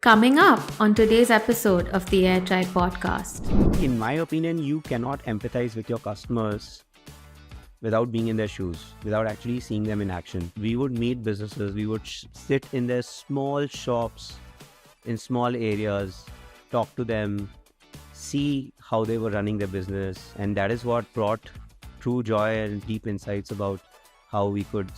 Coming up on today's episode of the Airtribe Podcast. In my opinion, you cannot empathize with your customers without being in their shoes, without actually seeing them in action. We would meet businesses, we would sit in their small shops, in small areas, talk to them, see how they were running their business. And that is what brought true joy and deep insights about how we could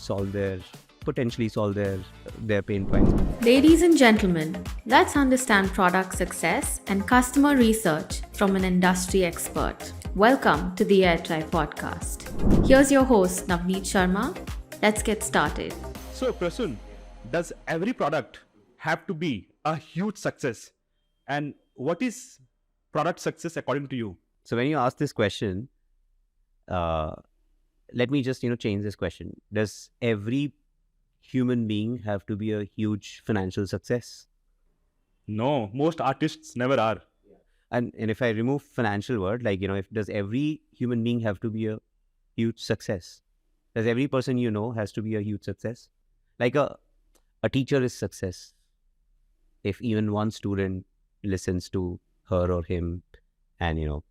potentially solve their pain points. Ladies and gentlemen, let's understand product success and customer research from an industry expert. Welcome to the Airtribe Podcast. Here's your host, Navneet Sharma. Let's get started. So, Prasun, does every product have to be a huge success? And what is product success according to you? So when you ask this question, let me just change this question. Does every human being have to be a huge financial success? No, most artists never are. And if I remove financial word, does every human being have to be a huge success? Does every person has to be a huge success? Like a teacher is success if even one student listens to her or him and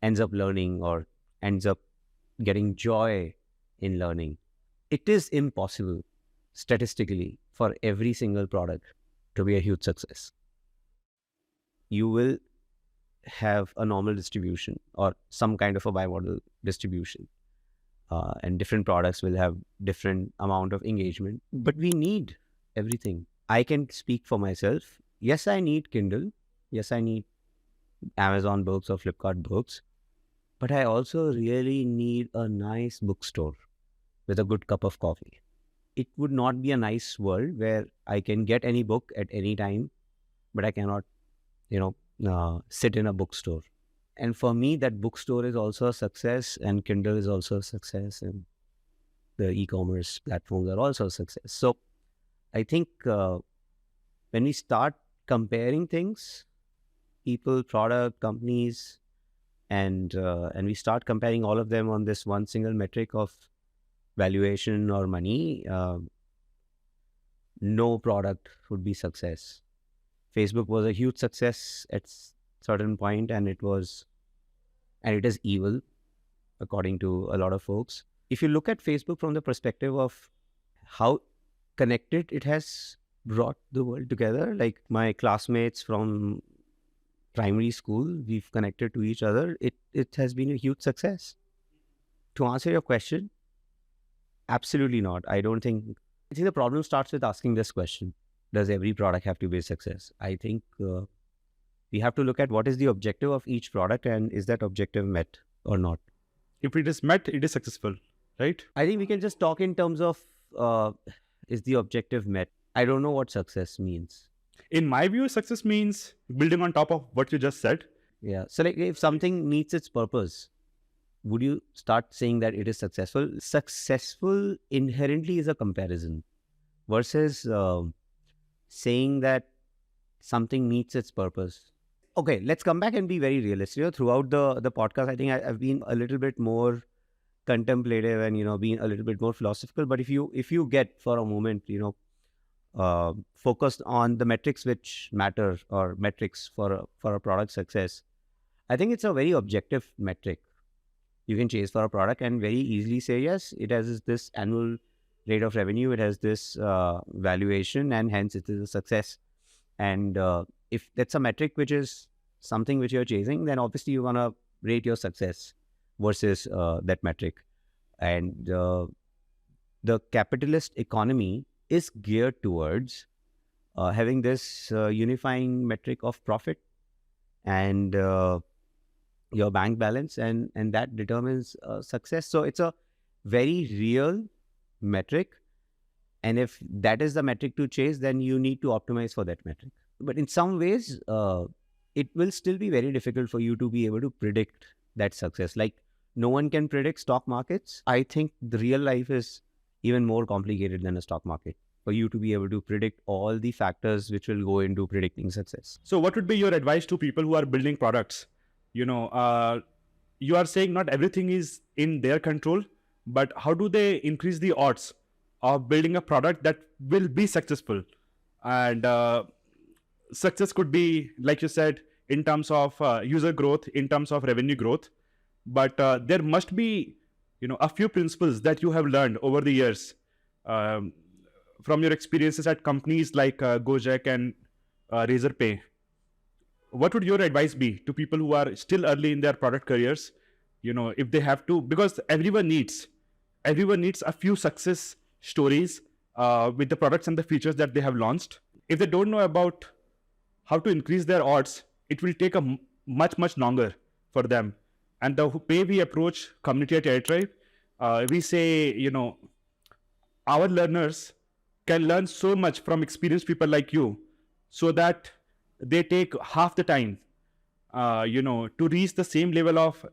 ends up learning or ends up getting joy in learning. It is impossible statistically for every single product to be a huge success. You will have a normal distribution or some kind of a bimodal distribution, and different products will have different amount of engagement, but we need everything. I can speak for myself. Yes, I need Kindle. Yes, I need Amazon books or Flipkart books, but I also really need a nice bookstore with a good cup of coffee. It would not be a nice world where I can get any book at any time, but I cannot, sit in a bookstore. And for me, that bookstore is also a success, and Kindle is also a success, and the e-commerce platforms are also a success. So I think when we start comparing things, people, product, companies, and we start comparing all of them on this one single metric of valuation or money, no product would be success. Facebook was a huge success at certain point, and it is evil according to a lot of folks. If you look at Facebook from the perspective of how connected it has brought the world together, like my classmates from primary school, we've connected to each other. It has been a huge success. To answer your question, absolutely not. I think the problem starts with asking this question: does every product have to be a success? I think we have to look at what is the objective of each product, and is that objective met or not? If it is met, it is successful, right? I think we can just talk in terms of is the objective met? I don't know what success means. In my view, success means building on top of what you just said. Yeah. So if something meets its purpose, would you start saying that it is successful? Successful inherently is a comparison versus saying that something meets its purpose. Okay, let's come back and be very realistic. Throughout the podcast, I think I've been a little bit more contemplative and being a little bit more philosophical. But if you get for a moment, focused on the metrics which matter, or metrics for a product success, I think it's a very objective metric. You can chase for a product and very easily say, yes, it has this annual rate of revenue, it has this valuation, and hence it is a success. And if that's a metric which is something which you're chasing, then obviously you want to rate your success versus that metric. And the capitalist economy is geared towards having this unifying metric of profit and your bank balance, and that determines success. So it's a very real metric, and if that is the metric to chase, then you need to optimize for that metric. But in some ways, it will still be very difficult for you to be able to predict that success. Like, no one can predict stock markets. I think the real life is even more complicated than a stock market for you to be able to predict all the factors which will go into predicting success. So what would be your advice to people who are building products? You are saying not everything is in their control, but how do they increase the odds of building a product that will be successful? And success could be, like you said, in terms of user growth, in terms of revenue growth, but there must be, a few principles that you have learned over the years, um, from your experiences at companies like Gojek and Razorpay. What would your advice be to people who are still early in their product careers? If they have to, because everyone needs a few success stories with the products and the features that they have launched. If they don't know about how to increase their odds, it will take much longer for them. And the way we approach community at Airtribe, we say, our learners can learn so much from experienced people like you, so that they take half the time, to reach the same level of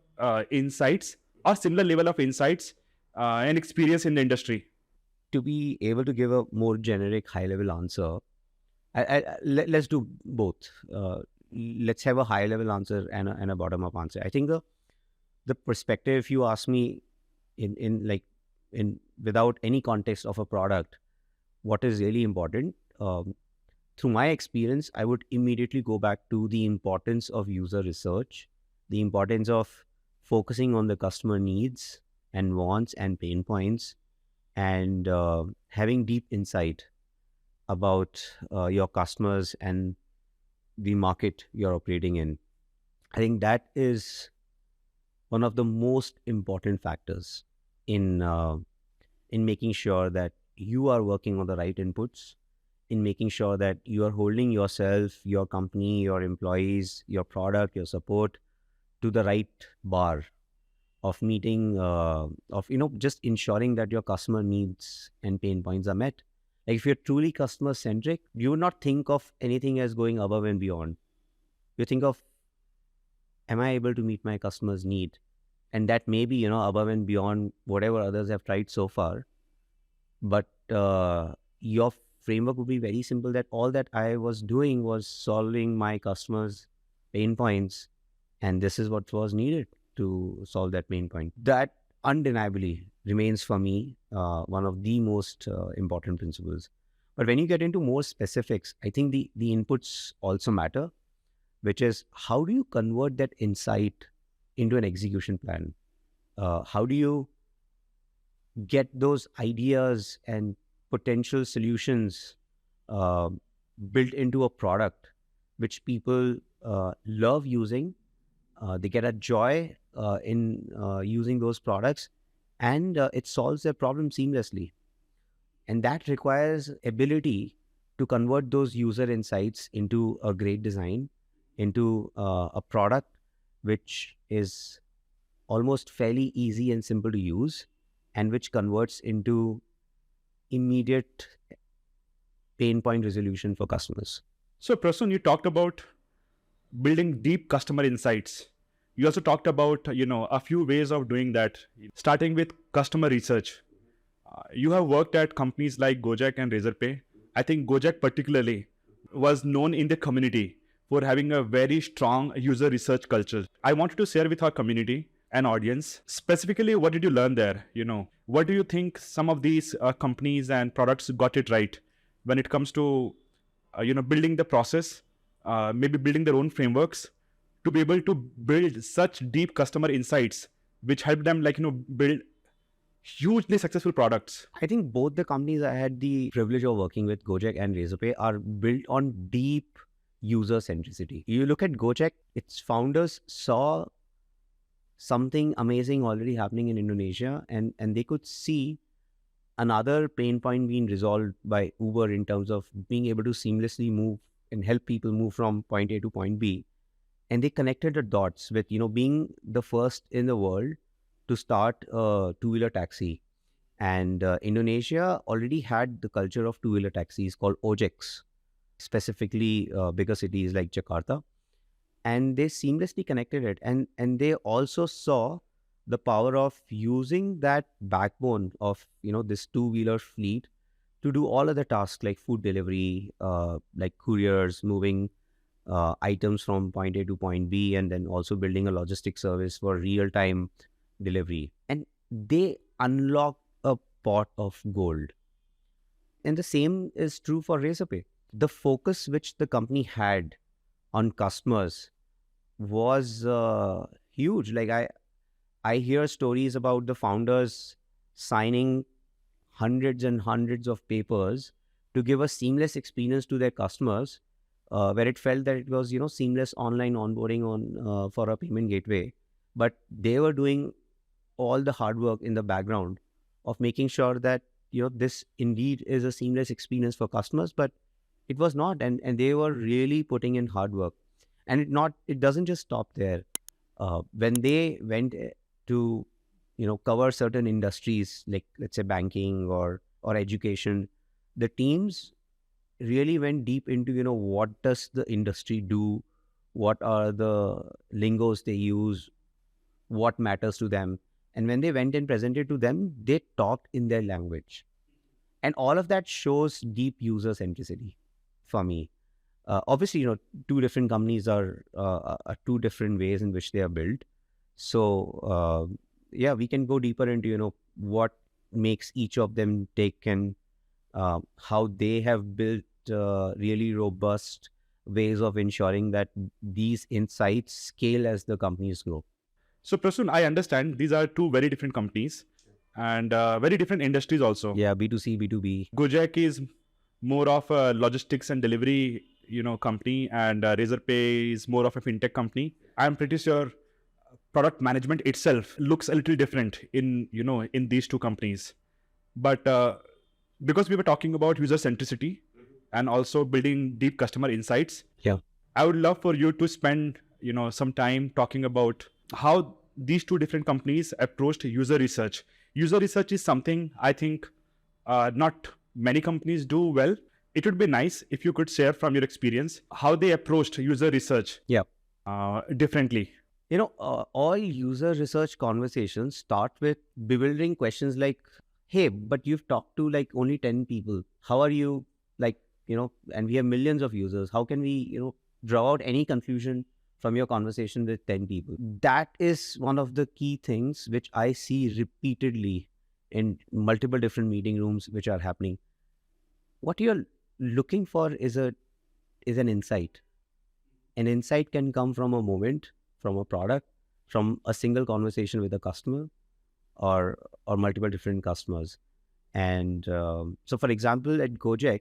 insights or similar level of insights and experience in the industry. To be able to give a more generic, high-level answer, let's do both. Let's have a high-level answer and a bottom-up answer. I think the perspective, if you ask me, in without any context of a product, what is really important, through my experience, I would immediately go back to the importance of user research, the importance of focusing on the customer needs and wants and pain points, and having deep insight about your customers and the market you're operating in. I think that is one of the most important factors in making sure that you are working on the right inputs, in making sure that you are holding yourself, your company, your employees, your product, your support to the right bar of meeting, just ensuring that your customer needs and pain points are met. Like, if you're truly customer centric, you would not think of anything as going above and beyond. You think of, am I able to meet my customer's need? And that may be, above and beyond whatever others have tried so far. But your framework would be very simple, that all that I was doing was solving my customers' pain points, and this is what was needed to solve that pain point. That undeniably remains for me one of the most important principles. But when you get into more specifics, I think the inputs also matter, which is, how do you convert that insight into an execution plan? How do you get those ideas and potential solutions built into a product which people love using? They get a joy in using those products, and it solves their problem seamlessly. And that requires ability to convert those user insights into a great design, into a product which is almost fairly easy and simple to use, and which converts into immediate pain point resolution for customers. So, Prasun, you talked about building deep customer insights. You also talked about, a few ways of doing that, starting with customer research. You have worked at companies like Gojek and Razorpay. I think Gojek particularly was known in the community for having a very strong user research culture. I wanted to share with our community and audience, specifically, what did you learn there? What do you think some of these companies and products got it right when it comes to, building the process, maybe building their own frameworks to be able to build such deep customer insights, which help them, build hugely successful products? I think both the companies I had the privilege of working with, Gojek and Razorpay, are built on deep user centricity. You look at Gojek, its founders saw something amazing already happening in Indonesia, and they could see another pain point being resolved by Uber in terms of being able to seamlessly move and help people move from point A to point B. And they connected the dots with, being the first in the world to start a two-wheeler taxi. And Indonesia already had the culture of two-wheeler taxis called Ojeks, specifically bigger cities like Jakarta. And they seamlessly connected it. And they also saw the power of using that backbone of, this two-wheeler fleet to do all of the tasks like food delivery, like couriers moving items from point A to point B, and then also building a logistic service for real-time delivery. And they unlock a pot of gold. And the same is true for Razorpay. the focus which the company had on customers was huge. Like I hear stories about the founders signing hundreds and hundreds of papers to give a seamless experience to their customers, where it felt that it was, seamless online onboarding on for a payment gateway, but they were doing all the hard work in the background of making sure that this indeed is a seamless experience for customers, but it was not, and they were really putting in hard work, and it doesn't just stop there. When they went to cover certain industries, like let's say banking or education, the teams really went deep into what does the industry do, what are the lingos they use, what matters to them. And when they went and presented to them, they talked in their language, and all of that shows deep user centricity for me. Obviously, two different companies are two different ways in which they are built. So yeah, we can go deeper into what makes each of them tick, and how they have built really robust ways of ensuring that these insights scale as the companies grow. So Prasun, I understand these are two very different companies and very different industries also. Yeah, B2C, B2B. Gojek is more of a logistics and delivery, company, and Razorpay is more of a fintech company. I'm pretty sure product management itself looks a little different in these two companies. But because we were talking about user centricity and also building deep customer insights, Yeah. I would love for you to spend some time talking about how these two different companies approached user research. User research is something I think not many companies do well. It would be nice if you could share from your experience how they approached user research differently. All user research conversations start with bewildering questions like, hey, but you've talked to like only 10 people. How are you, like, and we have millions of users. How can we, draw out any conclusion from your conversation with 10 people? That is one of the key things which I see repeatedly in multiple different meeting rooms which are happening. What you're looking for is an insight. An insight can come from a moment, from a product, from a single conversation with a customer, or multiple different customers. And so, for example, at Gojek,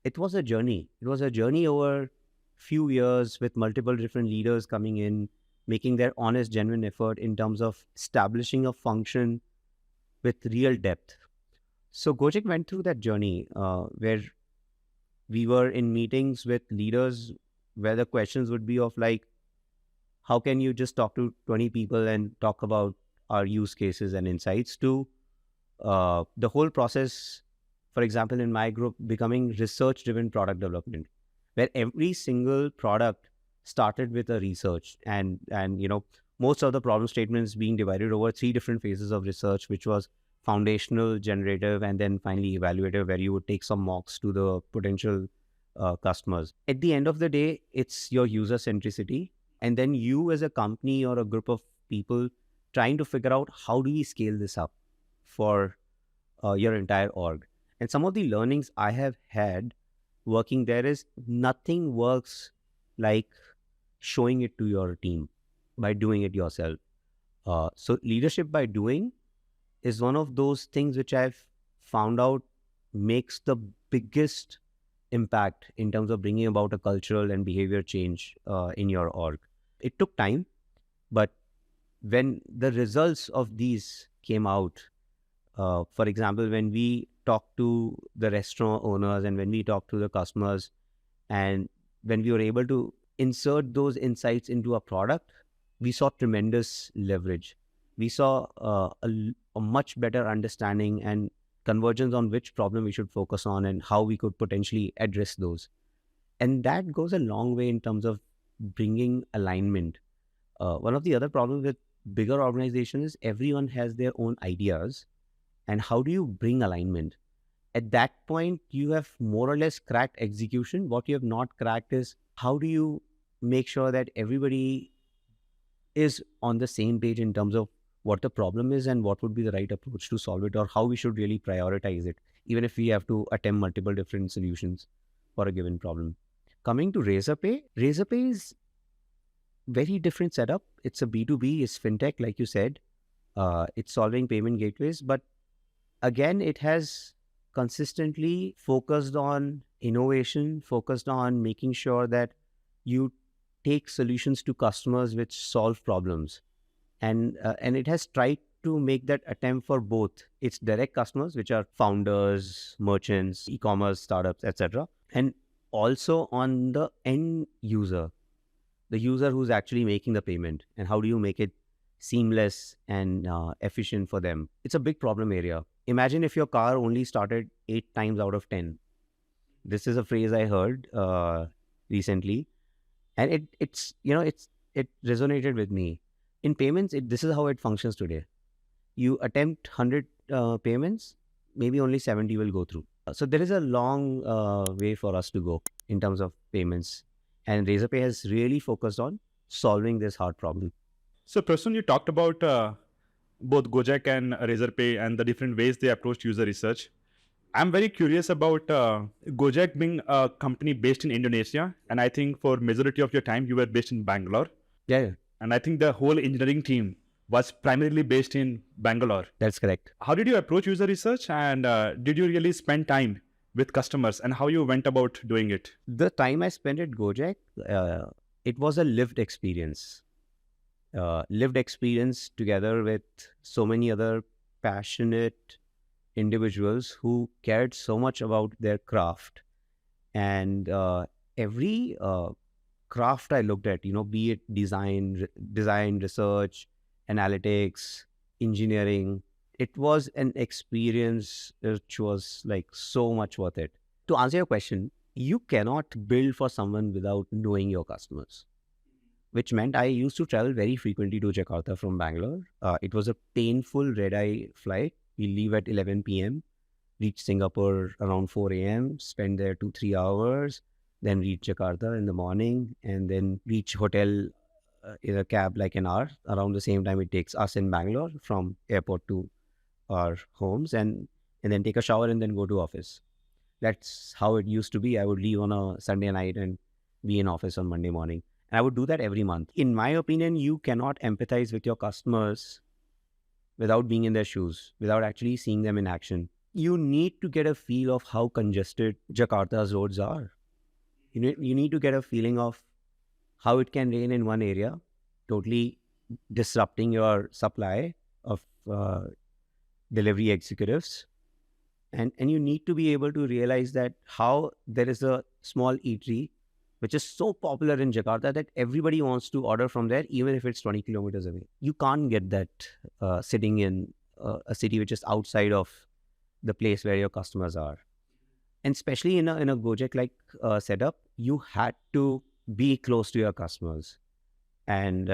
it was a journey. It was a journey over few years with multiple different leaders coming in, making their honest, genuine effort in terms of establishing a function with real depth. So Gojek went through that journey where we were in meetings with leaders where the questions would be of like, how can you just talk to 20 people and talk about our use cases and insights, to the whole process, for example, in my group, becoming research-driven product development, where every single product started with a research, and most of the problem statements being divided over 3 different phases of research, which was foundational, generative, and then finally evaluative, where you would take some mocks to the potential customers. At the end of the day, it's your user centricity, and then you as a company or a group of people trying to figure out how do we scale this up for your entire org. And some of the learnings I have had working there is nothing works like showing it to your team by doing it yourself. So leadership by doing is one of those things which I've found out makes the biggest impact in terms of bringing about a cultural and behavior change in your org. It took time, but when the results of these came out, for example, when we talked to the restaurant owners and when we talked to the customers, and when we were able to insert those insights into a product, we saw tremendous leverage. We saw a much better understanding and convergence on which problem we should focus on and how we could potentially address those. And that goes a long way in terms of bringing alignment. One of the other problems with bigger organizations is everyone has their own ideas. And how do you bring alignment? At that point, you have more or less cracked execution. What you have not cracked is how do you make sure that everybody is on the same page in terms of what the problem is and what would be the right approach to solve it, or how we should really prioritize it, even if we have to attempt multiple different solutions. for a given problem. Coming to Razorpay is very different setup. It's a B2B, it's fintech, like you said. It's solving payment gateways, but again, it has consistently focused on innovation, focused on making sure that you take solutions to customers which solve problems. And it has tried to make that attempt for both its direct customers, which are founders, merchants, e-commerce startups, etc., and also on the end user, the user who's actually making the payment, and how do you make it seamless and efficient for them. It's a big problem area. Imagine if your car only started 8 times out of 10. This is a phrase I heard recently, and it resonated with me. In payments, this is how it functions today. You attempt 100 payments, maybe only 70 will go through. So there is a long way for us to go in terms of payments, and Razorpay has really focused on solving this hard problem. So, Prasun, you talked about both Gojek and Razorpay and the different ways they approached user research. I'm very curious about Gojek being a company based in Indonesia, and I think for majority of your time you were based in Bangalore. Yeah, And I think the whole engineering team was primarily based in Bangalore. that's correct. How did you approach user research, and did you really spend time with customers, and how you went about doing it? The time I spent at Gojek, it was a lived experience. Lived experience together with so many other passionate individuals who cared so much about their craft. And every craft I looked at, be it design, research, analytics, engineering, it was an experience which was like so much worth it. To answer your question, you cannot build for someone without knowing your customers, which meant I used to travel very frequently to Jakarta from Bangalore. It was a painful red-eye flight. We leave at 11 p.m., reach Singapore around 4 a.m., spend there 2-3 hours, then reach Jakarta in the morning, and then reach hotel in a cab like an hour. Around the same time it takes us in Bangalore from airport to our homes, and then take a shower and then go to office. That's how it used to be. I would leave on a Sunday night and be in office on Monday morning. And I would do that every month. In my opinion, you cannot empathize with your customers without being in their shoes, without actually seeing them in action. You need to get a feel of how congested Jakarta's roads are. You need to get a feeling of how it can rain in one area, totally disrupting your supply of delivery executives. And you need to be able to realize that how there is a small eatery which is so popular in Jakarta that everybody wants to order from there, even if it's 20 kilometers away. You can't get that sitting in a city which is outside of the place where your customers are. And especially in a Gojek-like setup, you had to be close to your customers. And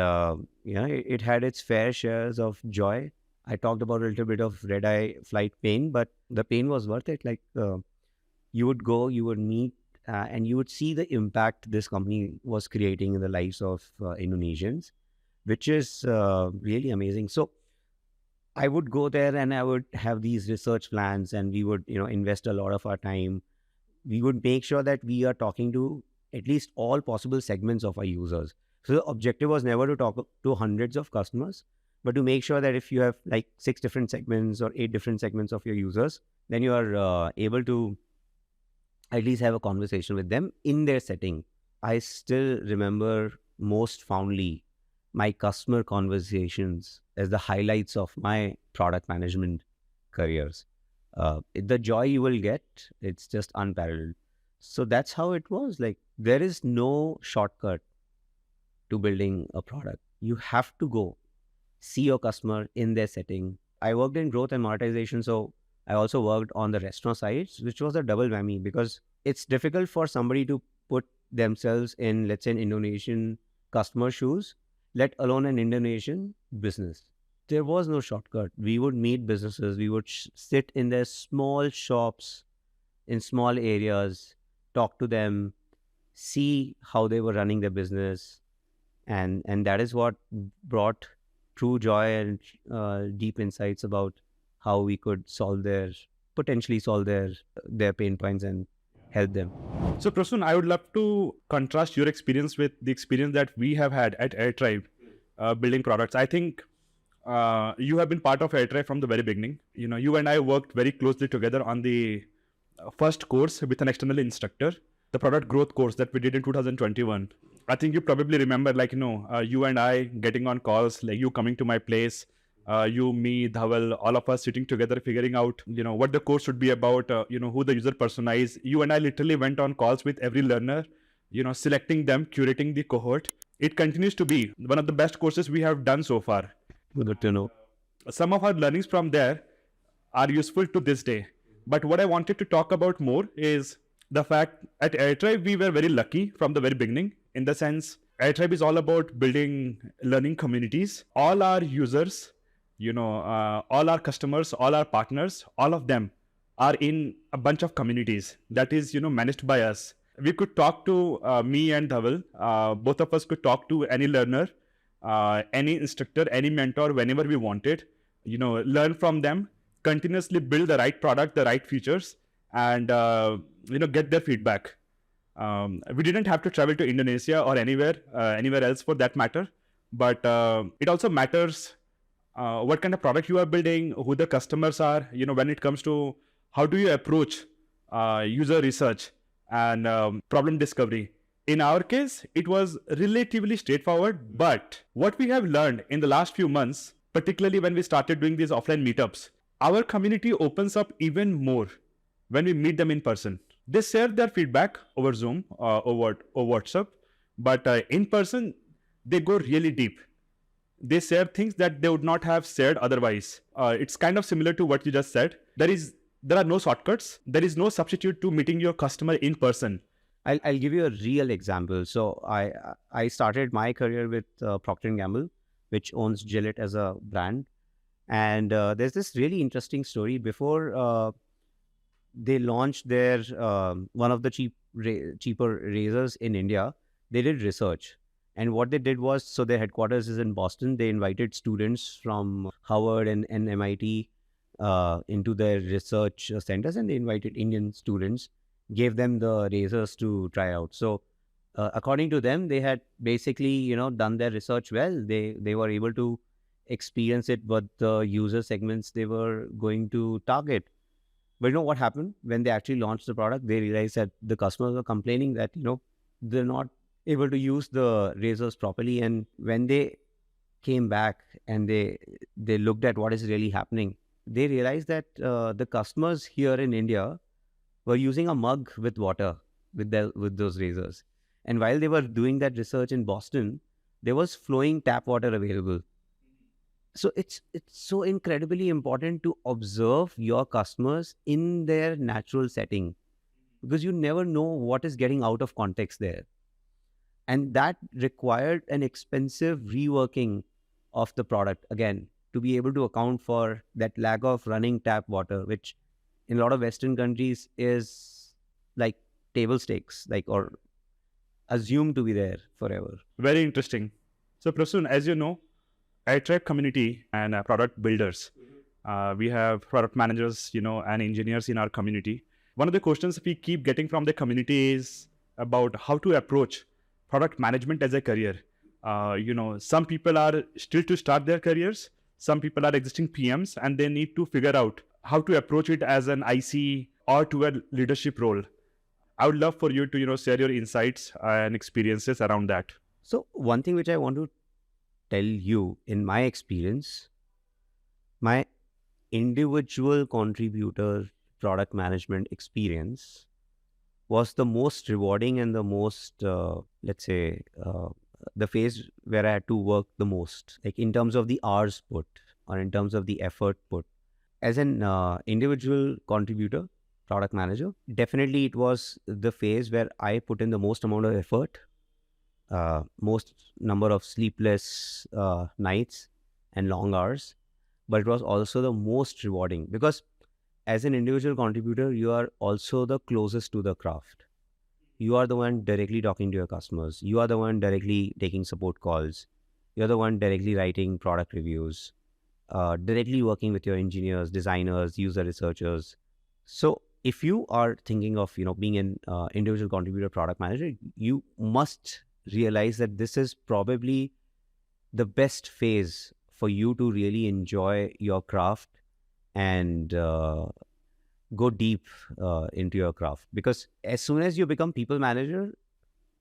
it had its fair shares of joy. I talked about a little bit of red-eye flight pain, but the pain was worth it. Like you would go, you would meet, and you would see the impact this company was creating in the lives of Indonesians, which is really amazing. So I would go there and I would have these research plans, and we would invest a lot of our time. We would make sure that we are talking to at least all possible segments of our users. So the objective was never to talk to hundreds of customers, but to make sure that if you have like 6 different segments or 8 different segments of your users, then you are able to at least have a conversation with them in their setting. I still remember most fondly my customer conversations as the highlights of my product management careers. The joy you will get, it's just unparalleled. So that's how it was. Like, there is no shortcut to building a product. You have to go see your customer in their setting. I worked in growth and monetization, so I also worked on the restaurant sides, which was a double whammy, because it's difficult for somebody to put themselves in, let's say, an Indonesian customer shoes, let alone an Indonesian business. There was no shortcut. We would meet businesses. We would sit in their small shops in small areas, talk to them, see how they were running their business. And that is what brought true joy and deep insights about how we could potentially solve their pain points and help them. So, Prasun, I would love to contrast your experience with the experience that we have had at Airtribe building products. I think you have been part of Airtribe from the very beginning. You and I worked very closely together on the first course with an external instructor, the product growth course that we did in 2021. I think you probably remember, you and I getting on calls, like you coming to my place, you, me, Dhaval, all of us sitting together, figuring out, what the course should be about, who the user persona is. You and I literally went on calls with every learner, selecting them, curating the cohort. It continues to be one of the best courses we have done so far. Good to know. Some of our learnings from there are useful to this day. But what I wanted to talk about more is the fact at Airtribe, we were very lucky from the very beginning, in the sense Airtribe is all about building learning communities. All our users, all our customers, all our partners, all of them are in a bunch of communities that is, managed by us. We could talk to me and Dhaval. Both of us could talk to any learner, any instructor, any mentor whenever we wanted, learn from them, continuously build the right product, the right features, and, get their feedback. We didn't have to travel to Indonesia or anywhere else for that matter. But it also matters what kind of product you are building, who the customers are, when it comes to how do you approach user research and problem discovery. In our case, it was relatively straightforward, but what we have learned in the last few months, particularly when we started doing these offline meetups, our community opens up even more when we meet them in person. They share their feedback over Zoom, over WhatsApp, but in person, they go really deep. They share things that they would not have shared otherwise. It's kind of similar to what you just said. There are no shortcuts. There is no substitute to meeting your customer in person. I'll give you a real example. So I started my career with Procter & Gamble, which owns Gillette as a brand. And there's this really interesting story. Before they launched their one of the cheaper razors in India, they did research. And what they did was, so their headquarters is in Boston. They invited students from Harvard and MIT into their research centers, and they invited Indian students, gave them the razors to try out. So according to them, they had basically, done their research well. They were able to experience it with the user segments they were going to target. But what happened when they actually launched the product? They realized that the customers were complaining that, they're not able to use the razors properly. And when they came back and they looked at what is really happening, they realized that the customers here in India were using a mug with water with those razors. And while they were doing that research in Boston, there was flowing tap water available. So it's so incredibly important to observe your customers in their natural setting, because you never know what is getting out of context there. And that required an expensive reworking of the product, again, to be able to account for that lack of running tap water, which in a lot of Western countries is like table stakes, or assumed to be there forever. Very interesting. So Prasun, as you know, Airtribe community and product builders, we have product managers, and engineers in our community. One of the questions we keep getting from the community is about how to approach product management as a career. Some people are still to start their careers. Some people are existing PMs, and they need to figure out how to approach it as an IC or to a leadership role. I would love for you to, share your insights and experiences around that. So one thing which I want to tell you, in my experience, my individual contributor product management experience was the most rewarding and the most, the phase where I had to work the most, like in terms of the hours put or in terms of the effort put. As an individual contributor, product manager, definitely it was the phase where I put in the most amount of effort, most number of sleepless nights and long hours, but it was also the most rewarding, because as an individual contributor, you are also the closest to the craft. You are the one directly talking to your customers. You are the one directly taking support calls. You're the one directly writing product reviews, directly working with your engineers, designers, user researchers. So if you are thinking of being an individual contributor product manager, you must realize that this is probably the best phase for you to really enjoy your craft and go deep into your craft. Because as soon as you become people manager,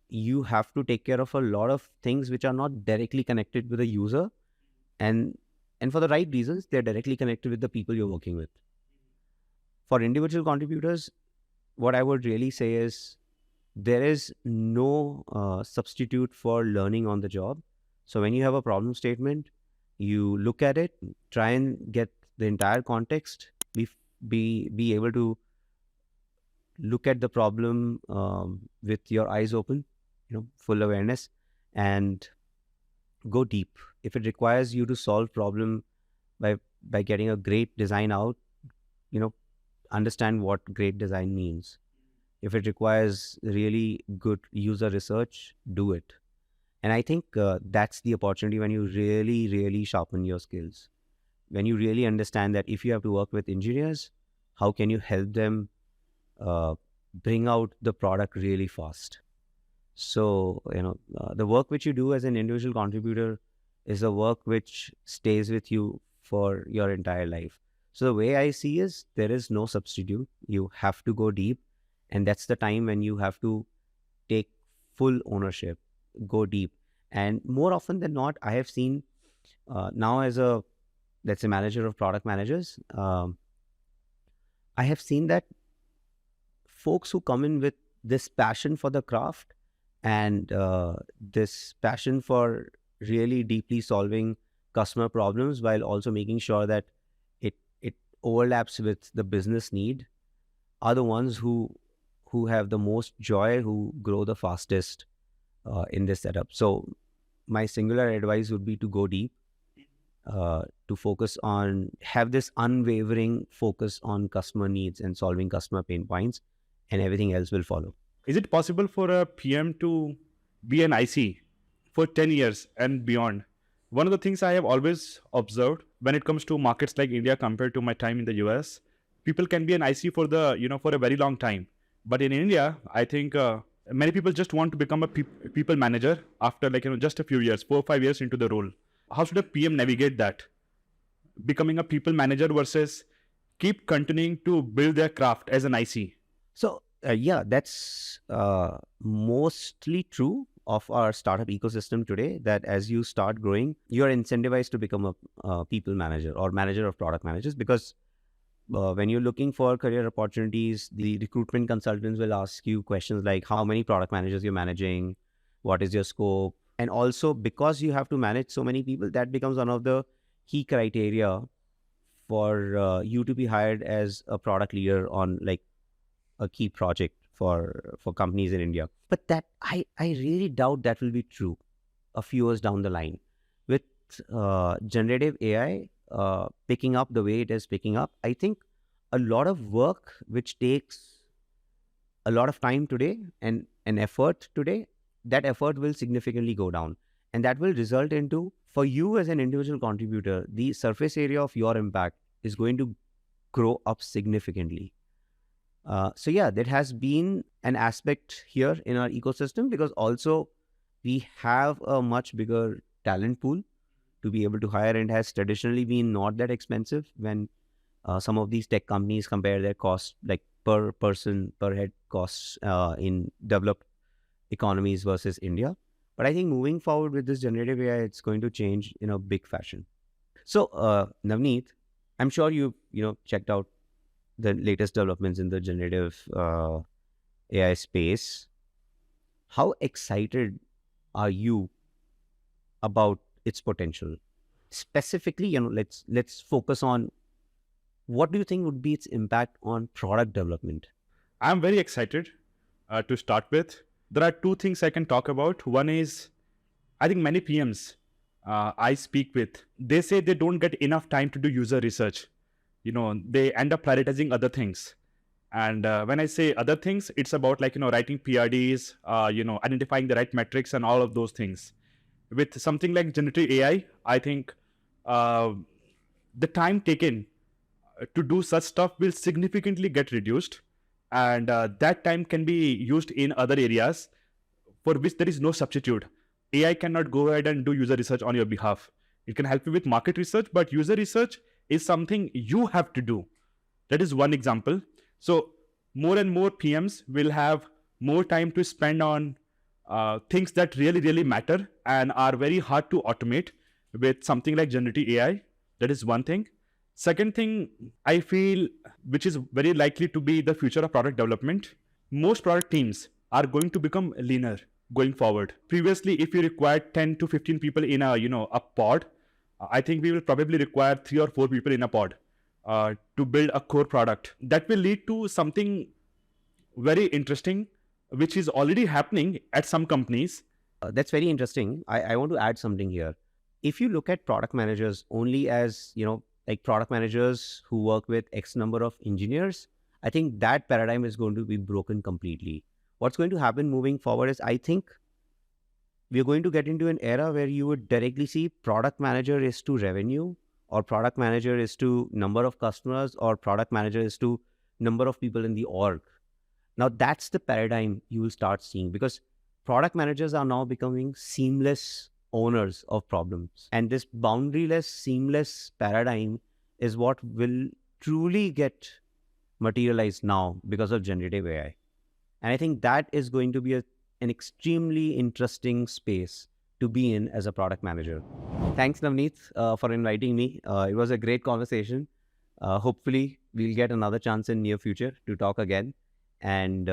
you have to take care of a lot of things which are not directly connected with the user, and for the right reasons, they're directly connected with the people you're working with. For individual contributors, what I would really say is there is no substitute for learning on the job. So when you have a problem statement, you look at it, try and get the entire context, be able to look at the problem with your eyes open, full awareness, and go deep. If it requires you to solve problem by getting a great design out, understand what great design means. If it requires really good user research, do it. And I think that's the opportunity when you really, really sharpen your skills. When you really understand that if you have to work with engineers, how can you help them bring out the product really fast? So, the work which you do as an individual contributor is a work which stays with you for your entire life. So the way I see is there is no substitute. You have to go deep. And that's the time when you have to take full ownership, go deep. And more often than not, I have seen now as a, let's say, manager of product managers, I have seen that folks who come in with this passion for the craft and this passion for really deeply solving customer problems while also making sure that it overlaps with the business need are the ones who have the most joy, who grow the fastest in this setup. So my singular advice would be to go deep, to focus on, have this unwavering focus on customer needs and solving customer pain points, and everything else will follow. Is it possible for a PM to be an IC for 10 years and beyond? One of the things I have always observed when it comes to markets like India compared to my time in the US, people can be an IC for for a very long time. But in India, I think many people just want to become a people manager after just a few years, 4 or 5 years into the role. How should a PM navigate that? Becoming a people manager versus keep continuing to build their craft as an IC. So yeah, that's mostly true of our startup ecosystem today, that as you start growing, you're incentivized to become a people manager or manager of product managers, because when you're looking for career opportunities, the recruitment consultants will ask you questions like how many product managers you're managing, what is your scope, and also because you have to manage so many people, that becomes one of the key criteria for you to be hired as a product leader on like a key project for companies in India. But that I really doubt that will be true a few years down the line. With generative AI picking up the way it is picking up, I think a lot of work which takes a lot of time today and an effort today, that effort will significantly go down. And that will result into, for you as an individual contributor, the surface area of your impact is going to grow up significantly. So yeah, there has been an aspect here in our ecosystem, because also we have a much bigger talent pool to be able to hire, and has traditionally been not that expensive when some of these tech companies compare their costs, like per person, per head costs in developed economies versus India. But I think moving forward with this generative AI, it's going to change in a big fashion. So Navneet, I'm sure you checked out the latest developments in the generative AI space. How excited are you about its potential? Specifically, let's focus on what do you think would be its impact on product development? I'm very excited to start with. There are two things I can talk about. One is, I think many PMs I speak with, they say they don't get enough time to do user research. They end up prioritizing other things. And when I say other things, it's about writing PRDs, identifying the right metrics and all of those things. With something like generative AI, I think the time taken to do such stuff will significantly get reduced. and that time can be used in other areas for which there is no substitute. AI cannot go ahead and do user research on your behalf. It can help you with market research, but user research is something you have to do. That is one example. So more and more PMs will have more time to spend on things that really, really matter and are very hard to automate with something like generative AI. That is one thing. Second thing, I feel, which is very likely to be the future of product development, most product teams are going to become leaner going forward. Previously, if you required 10 to 15 people in a pod, I think we will probably require 3 or 4 people in a pod to build a core product. That will lead to something very interesting, which is already happening at some companies. That's very interesting. I want to add something here. If you look at product managers only as, like product managers who work with X number of engineers, I think that paradigm is going to be broken completely. What's going to happen moving forward is, I think we're going to get into an era where you would directly see product manager is to revenue, or product manager is to number of customers, or product manager is to number of people in the org. Now that's the paradigm you will start seeing, because product managers are now becoming seamless owners of problems. And this boundaryless, seamless paradigm is what will truly get materialized now because of generative AI. And I think that is going to be an extremely interesting space to be in as a product manager. Thanks, Navneet, for inviting me. It was a great conversation. Hopefully, we'll get another chance in near future to talk again. And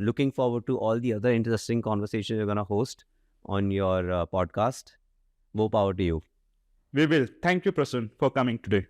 looking forward to all the other interesting conversations you're going to host on your podcast. More power to you. We will. Thank you, Prasun, for coming today.